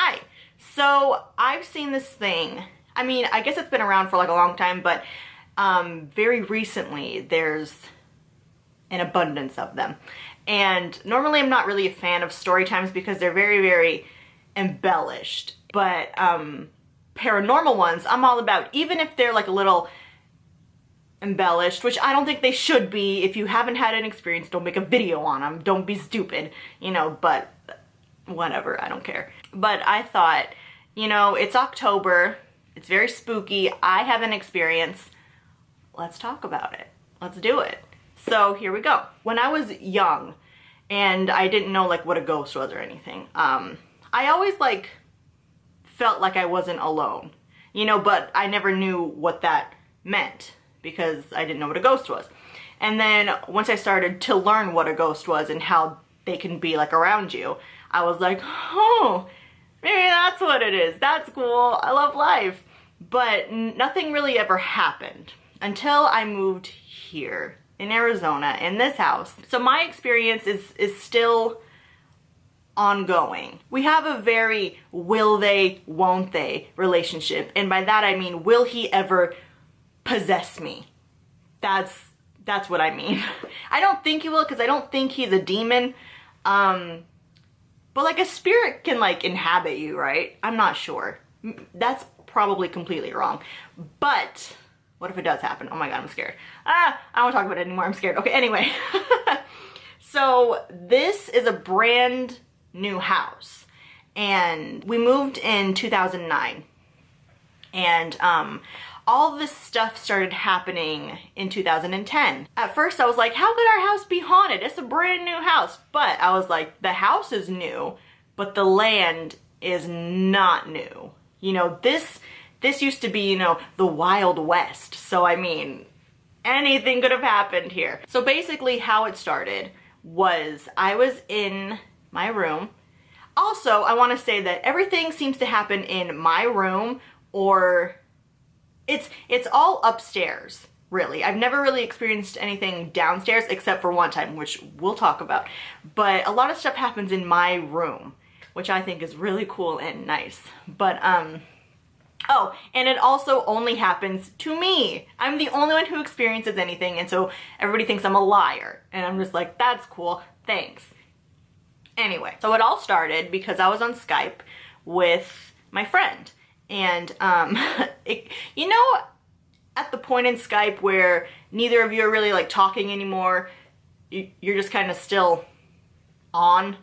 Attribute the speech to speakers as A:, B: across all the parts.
A: Hi. So I've seen this thing. I mean, I guess it's been around for like a long time, but very recently there's an abundance of them. And normally I'm not really a fan of story times because they're very, very embellished. But paranormal ones, I'm all about, even if they're like a little embellished, which I don't think they should be. If you haven't had an experience, don't make a video on them. Don't be stupid, you know, but whatever, I don't care. But I thought, you know, it's October, it's very spooky, I have an experience, let's talk about it. Let's do it. So here we go. When I was young and I didn't know like what a ghost was or anything, I always like felt like I wasn't alone, you know, but I never knew what that meant because I didn't know what a ghost was. And then once I started to learn what a ghost was and how they can be like around you, I was like, oh, maybe that's what it is. That's cool. I love life. But nothing really ever happened until I moved here in Arizona in this house. So my experience is still ongoing. We have a very will they, won't they relationship. And by that I mean, will he ever possess me? That's what I mean. I don't think he will because I don't think he's a demon. But like a spirit can like inhabit you, right? I'm not sure. That's probably completely wrong. But what if it does happen? Oh my God, I'm scared. I don't want to talk about it anymore. I'm scared. Okay, anyway. So this is a brand new house and we moved in 2009 and all this stuff started happening in 2010. At first I was like, how could our house be haunted? It's a brand new house. But I was like, the house is new, but the land is not new. You know, this used to be, you know, the Wild West. So I mean, anything could have happened here. So basically how it started was I was in my room. Also, I want to say that everything seems to happen in my room or it's all upstairs, really. I've never really experienced anything downstairs except for one time, which we'll talk about. But a lot of stuff happens in my room, which I think is really cool and nice. But, oh, and it also only happens to me. I'm the only one who experiences anything, and so everybody thinks I'm a liar. And I'm just like, that's cool, thanks. Anyway, so it all started because I was on Skype with my friend. And, you know, at the point in Skype where neither of you are really like talking anymore, you're just kind of still on.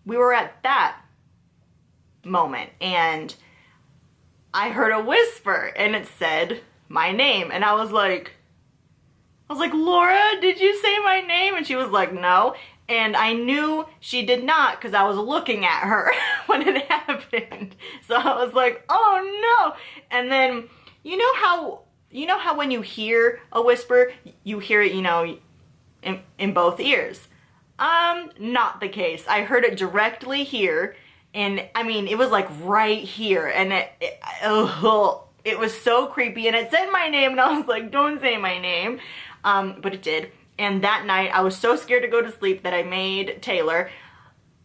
A: We were at that moment and I heard a whisper and it said my name. And I was like, Laura, did you say my name? And she was like, no. And I knew she did not because I was looking at her when it happened. So I was like, oh no. And then, you know how when you hear a whisper, you hear it, you know, in both ears. Not the case. I heard it directly here. And I mean, it was like right here. And it was so creepy. And it said my name and I was like, don't say my name. But it did. And that night, I was so scared to go to sleep that I made Taylor,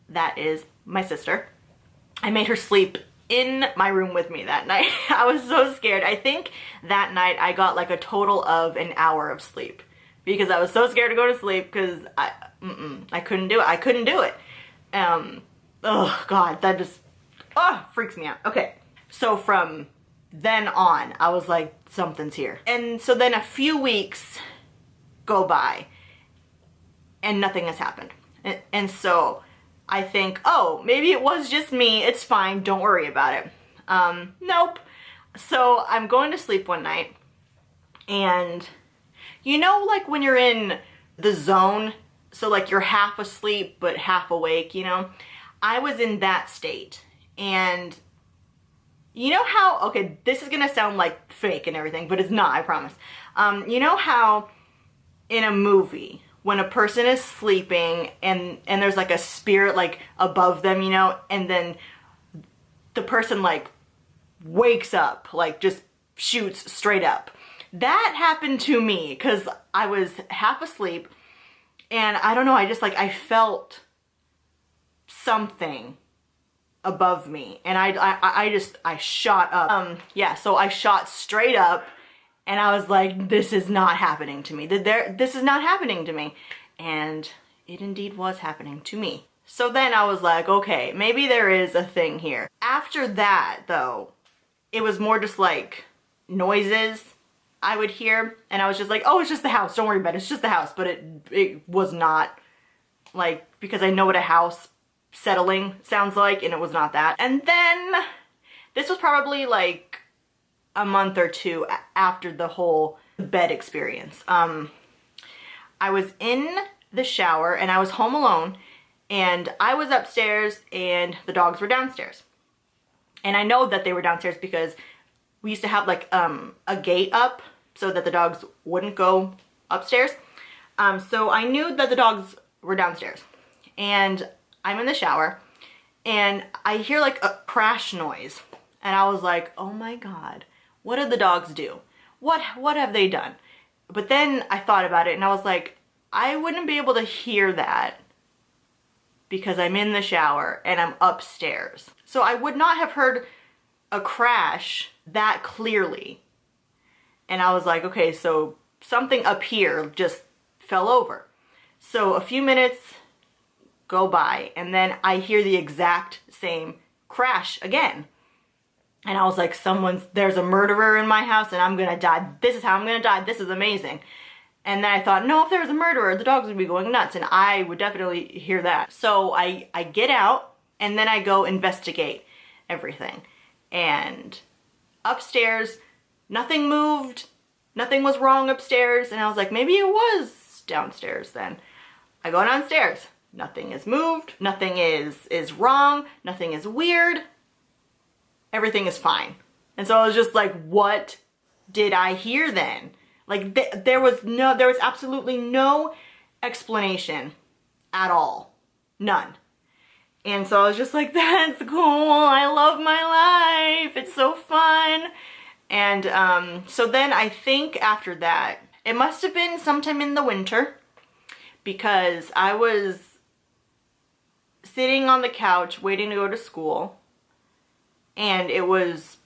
A: that is my sister, I made her sleep in my room with me that night. I was so scared. I think that night I got like a total of an hour of sleep because I was so scared to go to sleep because I couldn't do it. I couldn't do it. Oh God, that just, freaks me out. Okay, so from then on, I was like, something's here. And so then a few weeks go by and nothing has happened. And so I think, oh, maybe it was just me. It's fine. Don't worry about it. Nope. So I'm going to sleep one night and you know, like when you're in the zone, so like you're half asleep but half awake, you know, I was in that state. And you know how, okay, this is gonna sound like fake and everything, but it's not, I promise. You know how in a movie when a person is sleeping and there's like a spirit like above them, you know, and then the person like wakes up, like just shoots straight up. That happened to me because I was half asleep and I don't know, I just like, I felt something above me, and I shot up. Yeah, so I shot straight up, and I was like, this is not happening to me. This is not happening to me. And it indeed was happening to me. So then I was like, okay, maybe there is a thing here. After that, though, it was more just like noises I would hear, and I was just like, oh, it's just the house, don't worry about it, it's just the house. But it was not, like, because I know what a house settling sounds like, and it was not that. And then this was probably like a month or two after the whole bed experience. I was in the shower and I was home alone, and I was upstairs and the dogs were downstairs. And I know that they were downstairs because we used to have like a gate up so that the dogs wouldn't go upstairs. So I knew that the dogs were downstairs, and I'm in the shower and I hear like a crash noise, and I was like, oh my God, what did the dogs do? What have they done? But then I thought about it and I was like, I wouldn't be able to hear that because I'm in the shower and I'm upstairs. So I would not have heard a crash that clearly. And I was like, okay, so something up here just fell over. So a few minutes go by, and then I hear the exact same crash again. And I was like, there's a murderer in my house and I'm gonna die. This is how I'm gonna die. This is amazing. And then I thought, no, if there was a murderer, the dogs would be going nuts, and I would definitely hear that. So I get out, and then I go investigate everything. And upstairs, nothing moved. Nothing was wrong upstairs. And I was like, maybe it was downstairs then. I go downstairs. Nothing is moved. Nothing is wrong. Nothing is weird. Everything is fine. And so I was just like, what did I hear then? Like there was absolutely no explanation at all. None. And so I was just like, that's cool. I love my life. It's so fun. And so then I think after that, it must have been sometime in the winter, because I was sitting on the couch waiting to go to school, and it was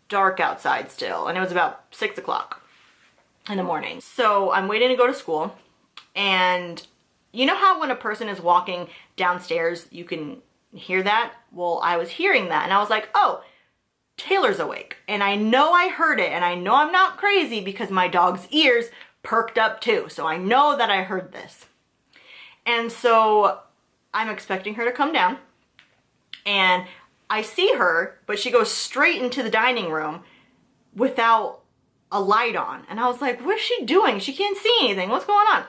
A: dark outside still, and it was about 6 o'clock in the morning. So I'm waiting to go to school, and you know how when a person is walking downstairs, you can hear that? Well, I was hearing that, and I was like, oh, Taylor's awake. And I know I heard it, and I know I'm not crazy because my dog's ears perked up too. So I know that I heard this. And so I'm expecting her to come down, and I see her, but she goes straight into the dining room without a light on. And I was like, what is she doing? She can't see anything. What's going on?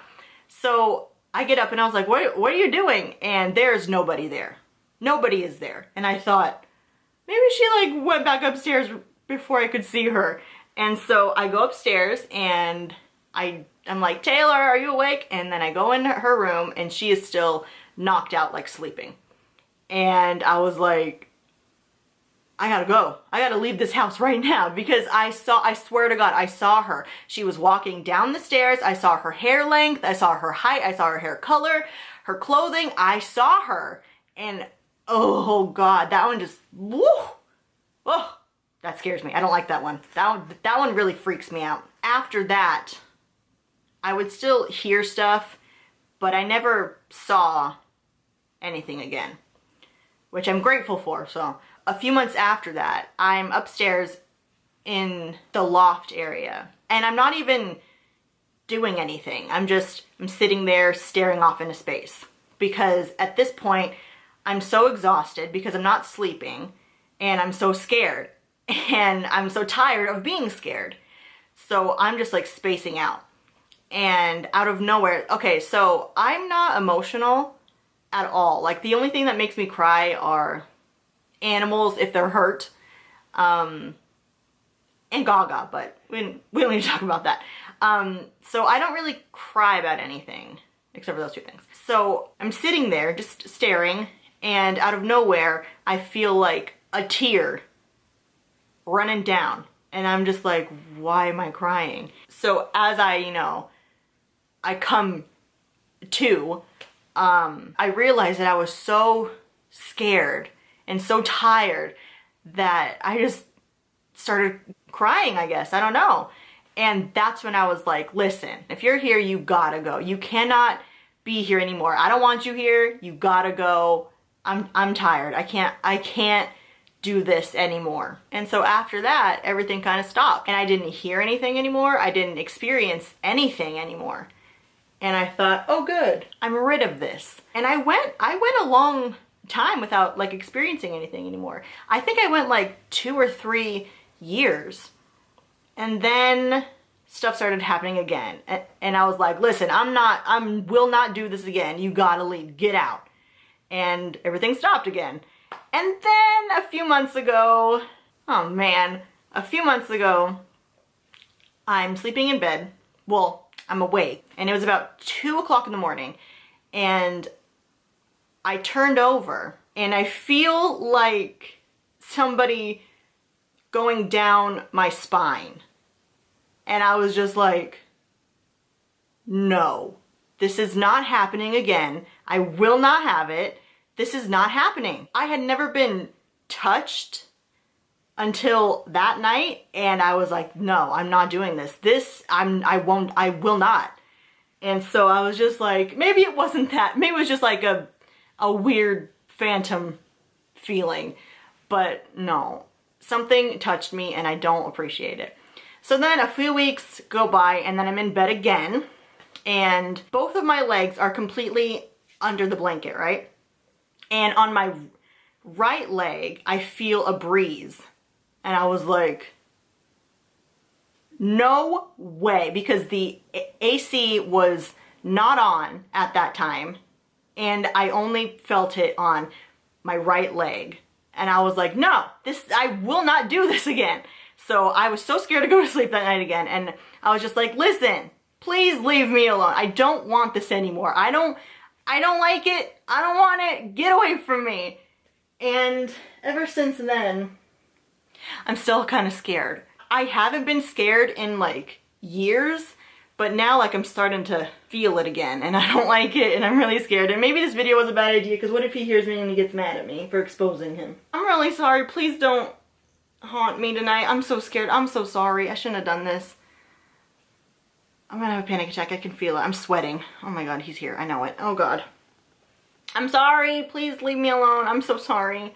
A: So I get up and I was like, what are you doing? And there's nobody there. Nobody is there. And I thought, maybe she like went back upstairs before I could see her. And so I go upstairs and I'm like, Taylor, are you awake? And then I go in her room and she is still knocked out, like sleeping. And I was like, I gotta go. I gotta leave this house right now, because I swear to God, I saw her. She was walking down the stairs. I saw her hair length. I saw her height. I saw her hair color, her clothing. I saw her. And oh God, that one just, woo, oh, that scares me. I don't like that one. That one really freaks me out. After that, I would still hear stuff, but I never saw anything again, which I'm grateful for. So a few months after that, I'm upstairs in the loft area, and I'm not even doing anything. I'm sitting there staring off into space, because at this point I'm so exhausted because I'm not sleeping, and I'm so scared, and I'm so tired of being scared. So I'm just like spacing out. And out of nowhere, okay, so I'm not emotional at all. Like the only thing that makes me cry are animals if they're hurt, and Gaga, but we don't need to talk about that. So I don't really cry about anything except for those two things. So I'm sitting there just staring, and out of nowhere I feel like a tear running down, and I'm just like, why am I crying? So as I come to, I realized that I was so scared and so tired that I just started crying, I guess. I don't know. And that's when I was like, listen, if you're here, you gotta go. You cannot be here anymore. I don't want you here. You gotta go. I'm tired. I can't do this anymore. And so after that, everything kind of stopped. And I didn't hear anything anymore. I didn't experience anything anymore. And I thought, oh good, I'm rid of this. And I went a long time without like experiencing anything anymore. I think I went like 2 or 3 years. And then stuff started happening again. And I was like, listen, I will not do this again. You gotta leave, get out. And everything stopped again. And then a few months ago, oh man, a few months ago, I'm sleeping in bed. Well, I'm awake. And it was about 2 o'clock in the morning. And I turned over and I feel like somebody going down my spine. And I was just like, no, this is not happening again. I will not have it. This is not happening. I had never been touched until that night, and I was like, no, I'm not doing this. I will not. And so I was just like, maybe it wasn't that. Maybe it was just like a weird phantom feeling. But no, something touched me and I don't appreciate it. So then a few weeks go by and then I'm in bed again, and both of my legs are completely under the blanket, right? And on my right leg, I feel a breeze. And I was like, no way, because the AC was not on at that time. And I only felt it on my right leg. And I was like, no, I will not do this again. So I was so scared to go to sleep that night again. And I was just like, listen, please leave me alone. I don't want this anymore. I don't like it. I don't want it. Get away from me. And ever since then, I'm still kind of scared. I haven't been scared in like years, but now like I'm starting to feel it again and I don't like it and I'm really scared. And maybe this video was a bad idea, because what if he hears me and he gets mad at me for exposing him? I'm really sorry. Please don't haunt me tonight. I'm so scared. I'm so sorry. I shouldn't have done this. I'm gonna have a panic attack. I can feel it. I'm sweating. Oh my god, he's here. I know it. Oh god. I'm sorry. Please leave me alone. I'm so sorry.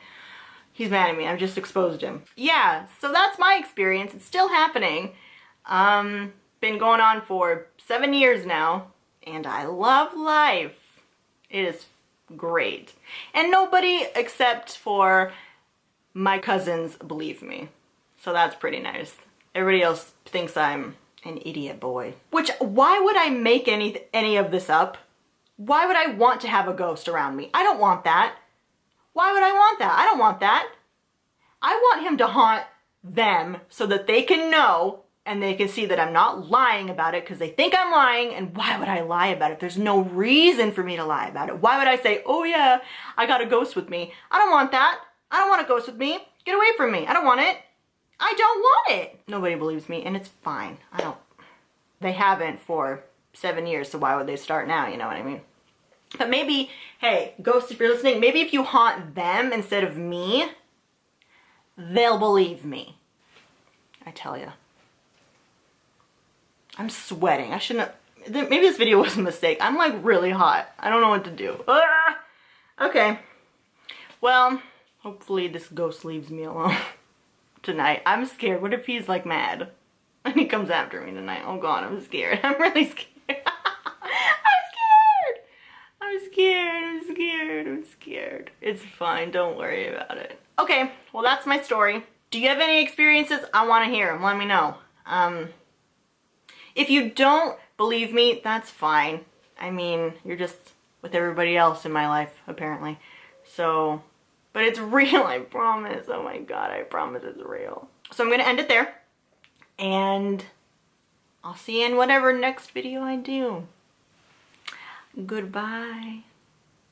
A: He's mad at me. I've just exposed him. Yeah, so that's my experience. It's still happening. Been going on for 7 years now, and I love life. It is great. And nobody except for my cousins believe me. So that's pretty nice. Everybody else thinks I'm an idiot boy. Which, why would I make any of this up? Why would I want to have a ghost around me? I don't want that. Why would I want that? I don't want that. I want him to haunt them so that they can know and they can see that I'm not lying about it, because they think I'm lying. And why would I lie about it? There's no reason for me to lie about it. Why would I say, oh yeah, I got a ghost with me? I don't want that. I don't want a ghost with me. Get away from me. I don't want it. I don't want it. Nobody believes me, and it's fine. They haven't for 7 years, so why would they start now? You know what I mean? But maybe, hey, ghosts, if you're listening, maybe if you haunt them instead of me, they'll believe me. I tell you. I'm sweating. I shouldn't have, maybe this video was a mistake. I'm like really hot. I don't know what to do. Ah! Okay. Well, hopefully this ghost leaves me alone tonight. I'm scared. What if he's like mad and he comes after me tonight? Oh god, I'm scared. I'm really scared. I'm scared. It's fine. Don't worry about it. Okay, well that's my story. Do you have any experiences? I want to hear them. Let me know. If you don't believe me, that's fine. I mean, you're just with everybody else in my life, apparently. So, but it's real, I promise. Oh my god, I promise it's real. So I'm going to end it there. And I'll see you in whatever next video I do. Goodbye.